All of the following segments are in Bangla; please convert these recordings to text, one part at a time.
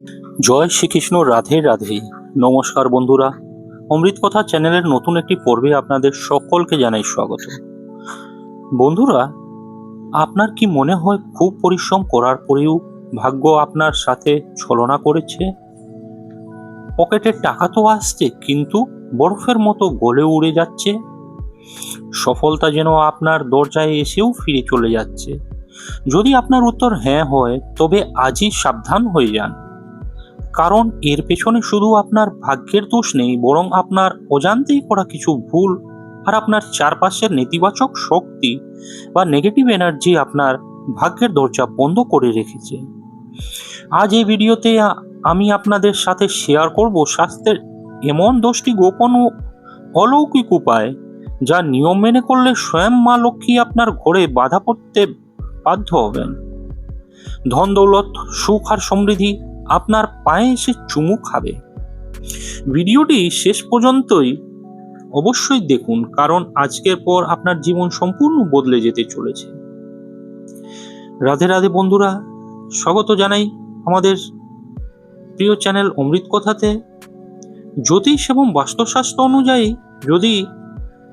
জয় শ্রীকৃষ্ণ, রাধে রাধে। নমস্কার বন্ধুরা, অমৃত কথা চ্যানেলের নতুন একটি পর্বে আপনাদের সকলকে জানাই স্বাগত। বন্ধুরা, আপনার কি মনে হয় খুব পরিশ্রম করার পরেও ভাগ্য আপনার সাথে ছলনা করেছে? পকেটের টাকা তো আসছে, কিন্তু বরফের মতো গলে উড়ে যাচ্ছে। সফলতা যেন আপনার দরজায় এসেও ফিরে চলে যাচ্ছে। যদি আপনার উত্তর হ্যাঁ হয়, তবে আজই সাবধান হয়ে যান, কারণ এর পেছনে শুধু আপনার ভাগ্যের দোষ নেই, বরং আপনার অজান্তেই করা কিছু ভুল আর আপনার চারপাশের নেতিবাচক শক্তি বা নেগেটিভ এনার্জি আপনার ভাগ্যের দরজা বন্ধ করে রেখেছে। আজ এই ভিডিওতে আমি আপনাদের সাথে শেয়ার করব স্বাস্থ্যের এমন 10টি গোপন ও অলৌকিক উপায়, যা নিয়ম মেনে করলে স্বয়ং মা লক্ষ্মী আপনার ঘরে বাধা পড়তে বাধ্য হবেন। ধন দৌলত, সুখ আর সমৃদ্ধি আপনার পায়ে এসে চুমু খাবে। ভিডিওটি শেষ পর্যন্তই অবশ্যই দেখুন, কারণ আজকের পর আপনার জীবন সম্পূর্ণ বদলে যেতে চলেছে। রাধে রাধে বন্ধুরা, স্বাগত জানাই আমাদের প্রিয় চ্যানেল অমৃত কথাতে। জ্যোতিষ এবং বাস্তুশাস্ত্র অনুযায়ী যদি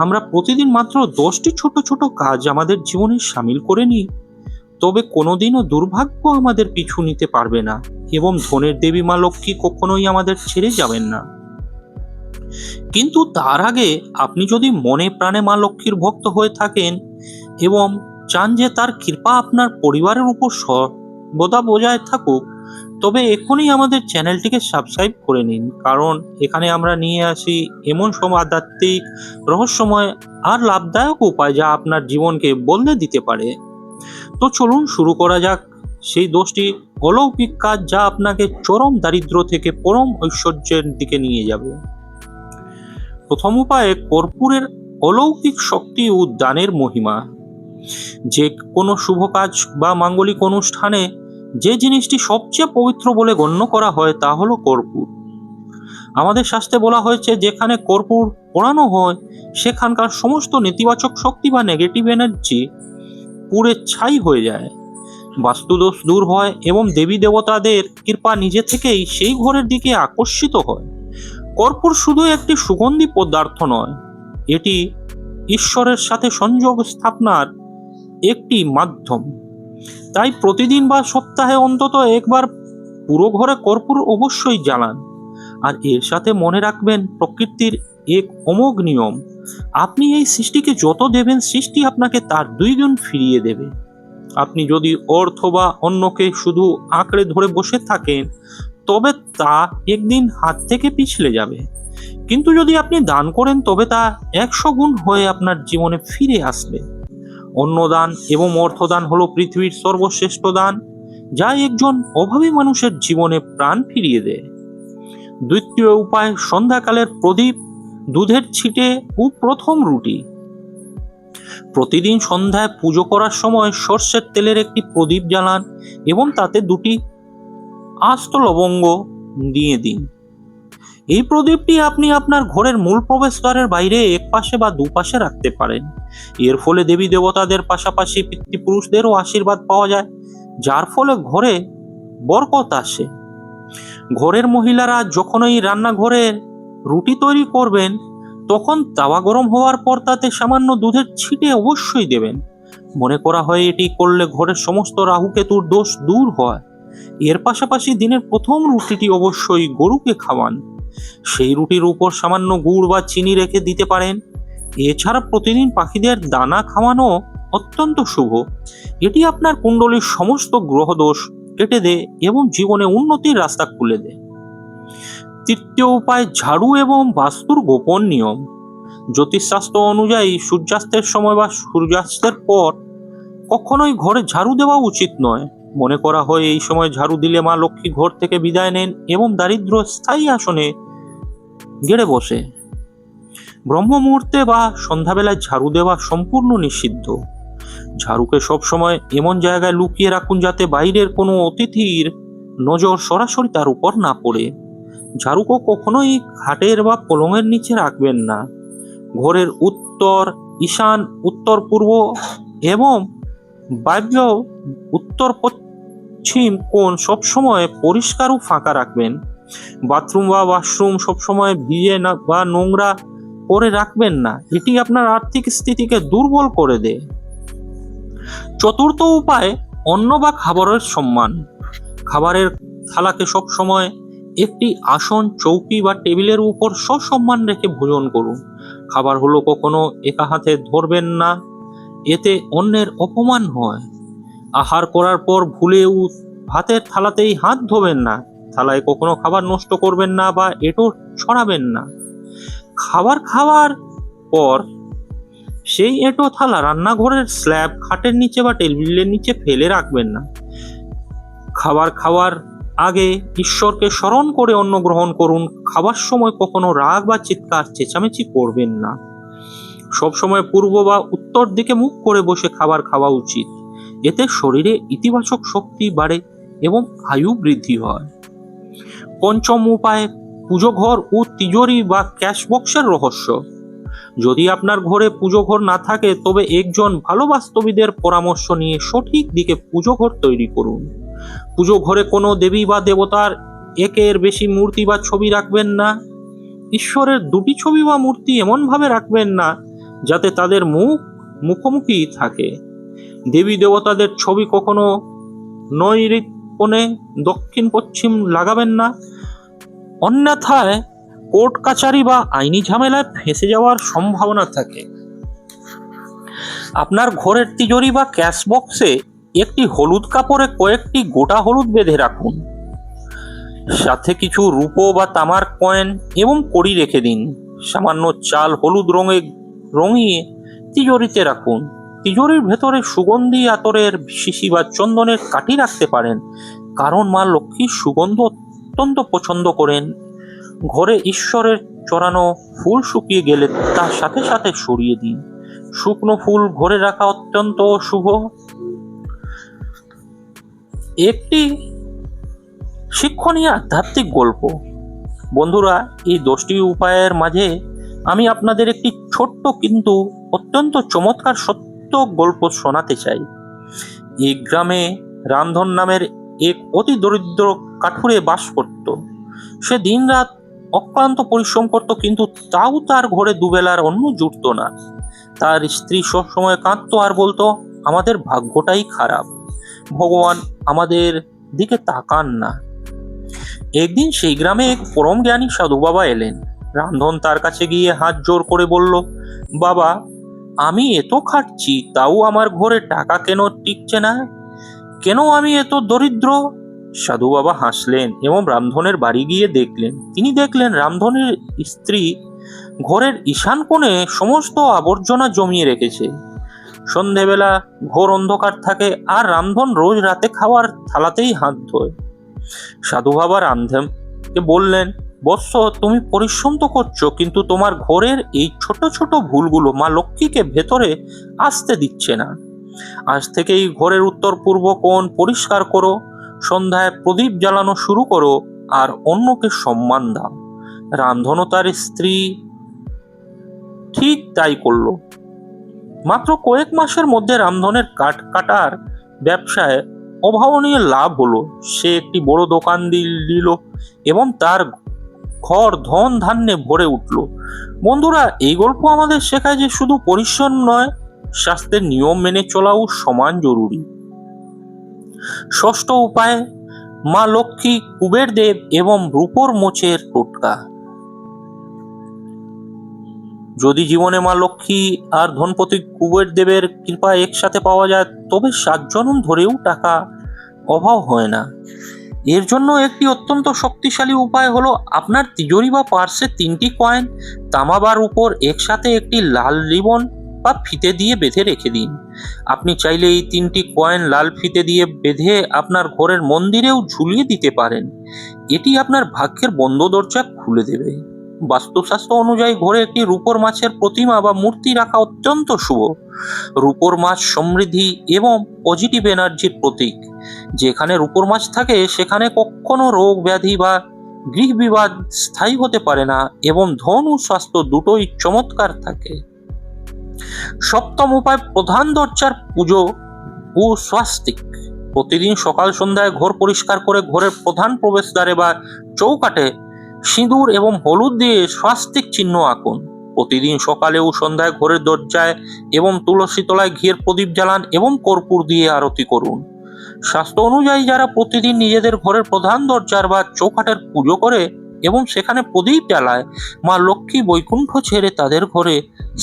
আমরা প্রতিদিন মাত্র 10টি ছোট ছোট কাজ আমাদের জীবনে সামিল করে নিই, তবে কোনোদিনও দুর্ভাগ্য আমাদের পিছু নিতে পারবে না এবং ধনের দেবী মা লক্ষ্মী কখনোই আমাদের ছেড়ে যাবেন না। কিন্তু তার আগে আপনি যদি মনে প্রাণে মা লক্ষ্মীর ভক্ত হয়ে থাকেন এবং চান যে তার কৃপা আপনার পরিবারের উপর সর্বদা বজায় থাকুক, তবে এখনই আমাদের চ্যানেলটিকে সাবস্ক্রাইব করে নিন, কারণ এখানে আমরা নিয়ে আসি এমন সব আধ্যাত্মিক, রহস্যময় আর লাভদায়ক উপায় যা আপনার জীবনকে বদলে দিতে পারে। তো চলুন শুরু করা যাক সেই 10টি অলৌকিক কাজ, যা আপনাকে চরম দারিদ্র্য থেকে পরম ঐশ্বর্যের দিকে নিয়ে যাবে। প্রথম উপায়ে কর্পূরের অলৌকিক শক্তি ও দানের মহিমা। যে কোনো শুভ কাজ বা মাঙ্গলিক অনুষ্ঠানে যে জিনিসটি সবচেয়ে পবিত্র বলে গণ্য করা হয় তা হলো কর্পূর। আমাদের শাস্ত্রে বলা হয়েছে, যেখানে কর্পূর পোড়ানো হয় সেখানকার সমস্ত নেতিবাচক শক্তি বা নেগেটিভ এনার্জি পুড়ে ছাই হয়ে যায়, বাস্তুদোষ দূর হয় এবং দেবী দেবতাদের কৃপা নিজে থেকেই সেই ঘরের দিকে আকর্ষিত হয়। কর্পূর শুধু একটি সুগন্ধি পদার্থ নয়, এটি ঈশ্বরের সাথে সংযোগ স্থাপনার একটি মাধ্যম। তাই প্রতিদিন বা সপ্তাহে অন্তত একবার পুরো ঘরে কর্পূর অবশ্যই জ্বালান। আর এর সাথে মনে রাখবেন প্রকৃতির এক অমোঘ নিয়ম, আপনি এই সৃষ্টিকে যত দেবেন, সৃষ্টি আপনাকে তার 2 গুণ ফিরিয়ে দেবে। আপনি যদি অর্থ বা অন্যকে শুধু আঁকড়ে ধরে বসে থাকেন, তবে তা একদিন হাত থেকে পিছলে যাবে। কিন্তু যদি আপনি দান করেন, তবে তা 100 গুণ হয়ে আপনার জীবনে ফিরে আসবে। অন্নদান এবং অর্থদান হলো পৃথিবীর সর্বশ্রেষ্ঠ দান, যা একজন অভাবী মানুষের জীবনে প্রাণ ফিরিয়ে দেয়। দ্বিতীয় উপায়, সন্ধ্যাকালের প্রদীপ, দুধের ছিটে ও প্রথম রুটি। প্রতিদিন সন্ধ্যায় পুজো করার সময় সর্ষের তেলের একটি প্রদীপ জ্বালান এবং তাতে 2টি আস্ত লবঙ্গ দিয়ে দিন। এই প্রদীপটি আপনি আপনার ঘরের মূল প্রবেশদ্বারের বাইরে একপাশে বা দুপাশে রাখতে পারেন। এর ফলে দেবী দেবতাদের পাশাপাশি পিতৃপুরুষদেরও আশীর্বাদ পাওয়া যায়, যার ফলে ঘরে বরকত আসে। ঘরের মহিলারা যখনই রান্নাঘরে রুটি তৈরি করবেন, তখন তাওয়া গরম হওয়ার পর তাতে সামান্য দুধের ছিটে অবশ্যই দেবেন। মনে করা হয় এটি করলে ঘরের সমস্ত রাহুকেতুর দোষ দূর হয়। এর পাশাপাশি দিনের প্রথম রুটিটি অবশ্যই গরুকে খাওয়ান। সেই রুটির উপর সামান্য গুড় বা চিনি রেখে দিতে পারেন। এছাড়া প্রতিদিন পাখিদের দানা খাওয়ানো অত্যন্ত শুভ। এটি আপনার কুণ্ডলীর সমস্ত গ্রহদোষ কেটে দেয় এবং জীবনে উন্নতির রাস্তা খুলে দেয়। তৃতীয় উপায়, ঝাড়ু এবং বাস্তুর গোপন নিয়ম। জ্যোতিষশাস্ত্র অনুযায়ী সূর্যাস্তের সময় বা সূর্যাস্তের পর কখনোই ঘরে ঝাড়ু দেওয়া উচিত নয়। মনে করা হয় এই সময় ঝাড়ু দিলে মা লক্ষ্মী ঘর থেকে বিদায় নেন এবং দারিদ্র্য স্থায়ী আসনে গেড়ে বসে। ব্রহ্ম মুহূর্তে বা সন্ধ্যাবেলায় ঝাড়ু দেওয়া সম্পূর্ণ নিষিদ্ধ। ঝাড়ুকে সবসময় এমন জায়গায় লুকিয়ে রাখুন যাতে বাইরের কোনো অতিথির নজর সরাসরি তার উপর না পড়ে। ঝাড়ুকে কখনোই খাটের বা পলঙের নিচে রাখবেন না। ঘরের উত্তর, ঈশান, উত্তর পূর্ব এবং বায়ব্য, উত্তর পশ্চিম কোণ সবসময় পরিষ্কার ও ফাঁকা রাখবেন। বাথরুম বা ওয়াশরুম সবসময় ভিজে না বা নোংরা করে রাখবেন না, এটি আপনার আর্থিক স্থিতিকে দুর্বল করে দেয়। চতুর্থ উপায়, অন্ন বা খাবারের সম্মান। খাবারের থালাকে সবসময় একটি আসন, চৌকি বা টেবিলের উপর সসম্মান রেখে ভোজন করুন। খাবার হলো কখনো একা হাতে ধরবেন না, এতে অন্যের অপমান হয়। আহার করার পর ভুলেও ভাতের থালাতেই হাত ধোবেন না। থালায় কখনো খাবার নষ্ট করবেন না বা এঁটো ছড়াবেন না। খাবার খাওয়ার পর সেই এঁটো থালা রান্নাঘরের স্ল্যাব, খাটের নিচে বা টেবিলের নিচে ফেলে রাখবেন না। খাবার খাওয়ার আগে ঈশ্বরকে স্মরণ করে অন্ন গ্রহণ করুন। খাবার সময় কখনো রাগ বা চিৎকার চেঁচামেচি করবেন না। সবসময় পূর্ব বা উত্তর দিকে মুখ করে বসে খাবার খাওয়া উচিত। এতে শরীরে ইতিবাচক শক্তি বাড়ে এবং আয়ু বৃদ্ধি হয়। পঞ্চম উপায়, পুজো ঘর ও তিজোরি বা ক্যাশ বক্সের রহস্য। যদি আপনার ঘরে পুজো ঘর না থাকে, তবে একজন ভালো বাস্তুবিদের পরামর্শ নিয়ে সঠিক দিকে পুজো ঘর তৈরি করুন। পুজো ঘরে কোনো দেবী বা দেবতার একের বেশি মূর্তি বা ছবি রাখবেন না। ঈশ্বরের দুটি ছবি বা মূর্তি এমনভাবে রাখবেন না যাতে তাদের মুখোমুখি থাকে। দেবী দেবতাদের ছবি কখনো নৈঋত্য কোণে দক্ষিণ পশ্চিম লাগাবেন না, অন্যথায় কোর্ট কাচারি বা আইনি ঝামেলায় ফেঁসে যাওয়ার সম্ভাবনা থাকে। আপনার ঘরের তিজোরি বা ক্যাশ বক্সে একটি হলুদ কাপড়ে কয়েকটি গোটা হলুদ বেঁধে রাখুন। সাথে কিছু রূপো বা তামার কয়েন এবং কড়ি রেখে দিন। সামান্য চাল হলুদ রঙিয়ে তিজোরিতে রাখুন। তিজোরির ভেতরে সুগন্ধি আতরের শিশি বা চন্দনের কাঠি রাখতে পারেন, কারণ মা লক্ষ্মী সুগন্ধ অত্যন্ত পছন্দ করেন। ঘরে ঈশ্বরের চড়ানো ফুল শুকিয়ে গেলে তার সাথে সাথে সরিয়ে দিন। শুকনো ফুল ঘরে রাখা অত্যন্ত শুভ। একটি শিক্ষণীয় আধ্যাত্মিক গল্প। বন্ধুরা, এই 10টি উপায়ের মাঝে আমি আপনাদের একটি ছোট্ট কিন্তু অত্যন্ত চমৎকার সত্য গল্প শোনাতে চাই। এই গ্রামে রামধন নামের এক অতি দরিদ্র কাঠুরে বাস করত। সে দিনরাত অক্লান্ত পরিশ্রম করত, কিন্তু তাও তার ঘরে দুবেলার অন্ন জুটত না। তার স্ত্রী সবসময় কাঁদতো আর বলতো, আমাদের ভাগ্যটাই খারাপ, ভগবান আমাদের দিকে তাকান না। একদিন সেই গ্রামে এক পরম জ্ঞানী সাধু বাবা এলেন। রামধন তার কাছে গিয়ে হাত জোর করে বলল, বাবা, আমি এত খাটছি, তাও আমার ঘরে টাকা কেন টিকছে না? কেন আমি এত দরিদ্র? সাধু বাবা হাসলেন এবং রামধনের বাড়ি গিয়ে দেখলেন। তিনি দেখলেন রামধনের স্ত্রী ঘরের ঈশান কোণে সমস্ত আবর্জনা জমিয়ে রেখেছে। সন্ধেবেলা ঘোর অন্ধকার থাকে আর রামধন রোজ রাতে খাওয়ার থালাতেই হাত ধোয়। সাধু বাবা রামধনকে বললেন, বৎস, তুমি পরিশ্রম তো করছো, কিন্তু তোমার ঘরের এই ছোট ছোট ভুলগুলো মা লক্ষ্মীকে ভেতরে আসতে দিচ্ছে না। আজ থেকেই ঘরের উত্তর পূর্ব কোণ পরিষ্কার করো, সন্ধ্যায় প্রদীপ জ্বালানো শুরু করো আর অন্যকে সম্মান দাও। রামধন ও তার স্ত্রী ঠিক তাই করলো। মাত্র কয়েক মাসের মধ্যে রামধনের কাঠ কাটার ব্যবসায় অভাবনীয় লাভ হলো। সে একটি বড় দোকান দিল এবং তার ঘর ধন ধান্যে ভরে উঠল। বন্ধুরা, এই গল্প আমাদের শেখায় যে শুধু পরিশ্রম নয়, স্বাস্থ্যের নিয়ম মেনে চলাও সমান জরুরি। ষষ্ঠ উপায়, মা লক্ষ্মী, কুবের দেব এবং রূপোর মোচের টোটকা। যদি জীবনে মা লক্ষ্মী আর ধনপতি কুবের দেবের কৃপা একসাথে পাওয়া যায়, তবে 7 জন্ম ধরেও টাকা অভাব হয় না। এর জন্য একটি অত্যন্ত শক্তিশালী উপায় হলো, আপনার তিজোরি বা পার্সে 3টি কয়েন, তামা বা রূপোর একসাথে একটি লাল রিবন বা ফিতে দিয়ে বেঁধে রেখে দিন। আপনি চাইলে এই 3টি কয়েন লাল ফিতে দিয়ে বেঁধে আপনার ঘরের মন্দিরেও ঝুলিয়ে দিতে পারেন। এটি আপনার ভাগ্যের বন্ধ দরজা খুলে দেবে। বাস্তুশাস্ত্র অনুযায়ী ঘরে একটি রূপোর মাছের প্রতিমা বা মূর্তি রাখা অত্যন্ত শুভ। রূপোর মাছ সমৃদ্ধি এবং পজিটিভ এনার্জির প্রতীক। যেখানে রূপোর মাছ থাকে সেখানে কখনো রোগ ব্যাধি বা গৃহ বিবাদ স্থায়ী হতে পারে না এবং ধন ও স্বাস্থ্য দুটোই চমৎকার থাকে। সপ্তম উপায়, প্রধান দরজার পুজো ও স্বাস্তিক। প্রতিদিন সকাল সন্ধ্যায় ঘর পরিষ্কার করে ঘরের প্রধান প্রবেশদ্বারে বা চৌকাঠে সিঁদুর এবং হলুদ দিয়ে স্বাস্তিক চিহ্ন আঁকুন। প্রতিদিন সকালে ও সন্ধ্যায় ঘরের দরজায় এবং তুলসী তলায় ঘিয়ের প্রদীপ জ্বালান এবং কর্পূর দিয়ে আরতি করুন। শাস্ত্র অনুযায়ী যারা প্রতিদিন নিজেদের ঘরের প্রধান দরজার বা চৌকাঠের পুজো করে এবং সেখানে প্রদীপ জ্বালায়, মা লক্ষ্মী বৈকুণ্ঠ ছেড়ে তাদের ঘরে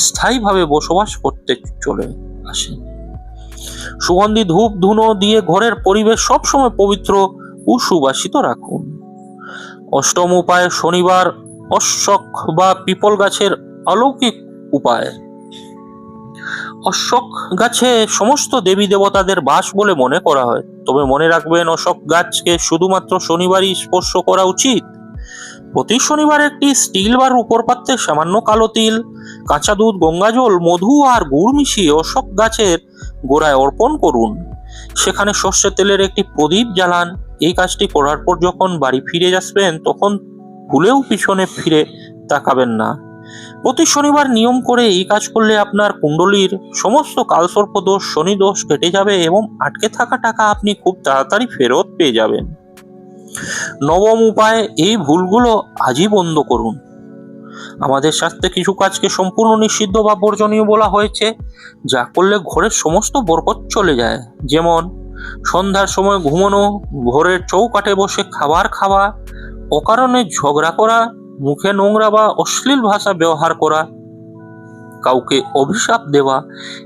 স্থায়ীভাবে বসবাস করতে চলে আসে। সুগন্ধি ধূপ ধুনো দিয়ে ঘরের পরিবেশ সবসময় পবিত্র ও সুবাসিত রাখুন। অষ্টম উপায় শনিবার অশ্বক বা পিপল গাছের অলৌকিক উপায়। অশ্বক গাছে সমস্ত দেবী দেবতাদের বাস বলে মনে করা হয়, তবে মনে রাখবেন অশোক গাছকে শুধুমাত্র শনিবারই স্পর্শ করা উচিত। প্রতি শনিবার একটি স্টিল বা রূপোর পাত্রে সামান্য কালো তিল, কাঁচা দুধ, গঙ্গাজল, মধু আর গুড় মিশিয়ে অশোক গাছের গোড়ায় অর্পণ করুন। সেখানে সর্ষের তেলের একটি প্রদীপ জ্বালান। এই কাজটি করার পর যখন বাড়ি ফিরে আসবেন তখন ভুলেও পিছনে ফিরে তাকাবেন না। প্রতি শনিবার নিয়ম করে এই কাজ করলে আপনার কুণ্ডলীর সমস্ত কালসর্প দোষ, শনি দোষ কেটে যাবে এবং আটকে থাকা টাকা আপনি খুব তাড়াতাড়ি ফেরত পেয়ে যাবেন। নবম উপায়, এই ভুলগুলো আজই বন্ধ করুন। আমাদের শাস্ত্রে কিছু কাজকে সম্পূর্ণ নিষিদ্ধ বা বর্জনীয় বলা হয়েছে, যা করলে ঘরের সমস্ত বরকত চলে যায়। যেমন সন্ধ্যার সময় ঘুমানো, ঘরের চৌকাঠে বসে খাবার খাওয়া, অকারণে ঝগড়া করা, মুখে নোংরা বা অশ্লীল ভাষা ব্যবহার করা, কাউকে অভিশাপ দেওয়া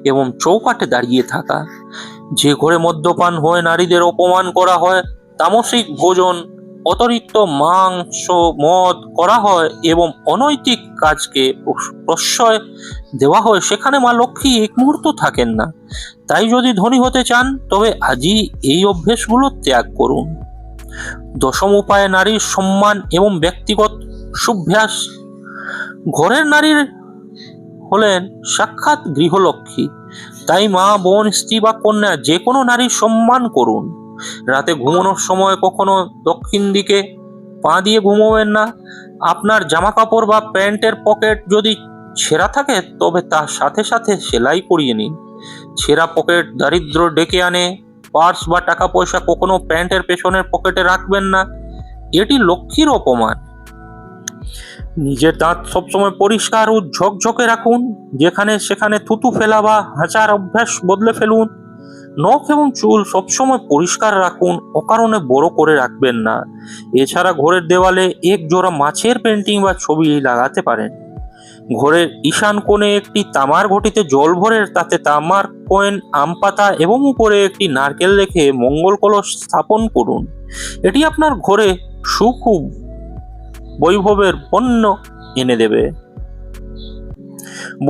এবং চৌকাঠে দাঁড়িয়ে থাকা। যে ঘরে মদ্যপান হয়, নারীদের অপমান করা হয়, তামসিক ভোজন, অতিরিক্ত মাংস মদ করা হয় এবং অনৈতিক কাজকে প্রশ্রয় দেওয়া হয়, সেখানে মা লক্ষ্মী এক মুহূর্ত থাকেন না। তাই যদি ধনী হতে চান তবে আজই এই অভ্যেসগুলো ত্যাগ করুন। দশম উপায়ে নারীর সম্মান এবং ব্যক্তিগত সুভ্যাস। ঘরের নারীর হলেন সাক্ষাৎ গৃহলক্ষ্মী, তাই মা, বোন, স্ত্রী বা কন্যা যে কোনো নারীর সম্মান করুন। রাতে ঘুমানোর সময় কখনো দক্ষিণ দিকে পা দিয়ে ঘুমাবেন না। আপনার জামা কাপড় বা প্যান্টের পকেট যদি ছেঁড়া থাকে তবে তার সাথে সাথে সেলাই করিয়ে নিন। ছেঁড়া পকেট দারিদ্র ডেকে আনে। পার্স বা টাকা পয়সা কখনো প্যান্টের পেছনের পকেটে রাখবেন না, এটি লক্ষ্মীর অপমান। নিজের দাঁত সবসময় পরিষ্কার ও ঝকঝকে রাখুন। যেখানে সেখানে থুতু ফেলা বা হাঁচার অভ্যাস বদলে ফেলুন। নখ এবং চুল সবসময় পরিষ্কার রাখুন, অকারণে বড় করে রাখবেন না। এছাড়া ঘরের দেওয়ালে এক জোড়া মাছের পেন্টিং বা ছবি লাগাতে পারেন। ঘরের ঈশান কোণে একটি তামার ঘটিতে জল ভরে তাতে তামার কয়েন, আম পাতা এবং উপরে একটি নারকেল রেখে মঙ্গল কলস স্থাপন করুন। এটি আপনার ঘরে সুখ ও বৈভবের পণ্য এনে দেবে।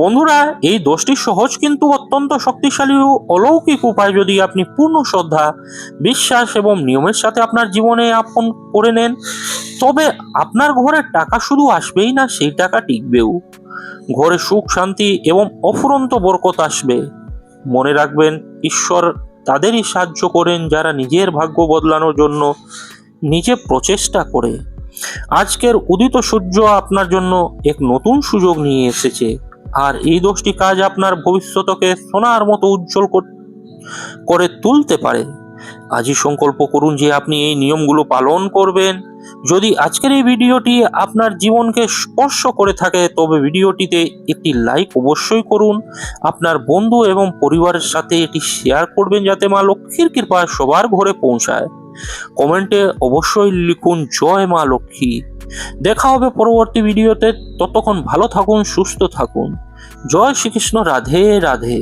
বন্ধুরা, এই 10টি সহজ কিন্তু অত্যন্ত শক্তিশালী ও অলৌকিক উপায় যদি আপনি পূর্ণ শ্রদ্ধা, বিশ্বাস এবং নিয়মের সাথে আপনার জীবনে আপন করে নেন, তবে আপনার ঘরে টাকা শুধু আসবেই না, সেই টাকা টিকবেও। ঘরে সুখ, শান্তি এবং অফুরন্ত বরকত আসবে। মনে রাখবেন, ঈশ্বর তাদেরই সাহায্য করেন যারা নিজের ভাগ্য বদলানোর জন্য নিজে প্রচেষ্টা করে। আজকের উদিত সূর্য আপনার জন্য এক নতুন সুযোগ নিয়ে এসেছে, আর এই 10টি কাজ আপনার ভবিষ্যৎকে সোনার মতো উজ্জ্বল করে তুলতে পারে। আজই সংকল্প করুন যে আপনি এই নিয়মগুলো পালন করবেন। যদি আজকের এই ভিডিওটি আপনার জীবনকে স্পর্শ করে থাকে তবে ভিডিওটিতে একটি লাইক অবশ্যই করুন। আপনার বন্ধু এবং পরিবারের সাথে এটি শেয়ার করবেন যাতে মা লক্ষ্মীর কৃপা সবার ঘরে পৌঁছায়। কমেন্টে অবশ্যই লিখুন জয় মা লক্ষ্মী। দেখা হবে পরবর্তী ভিডিওতে। ততক্ষণ ভালো থাকুন, সুস্থ থাকুন। জয় শ্রীকৃষ্ণ। রাধে রাধে।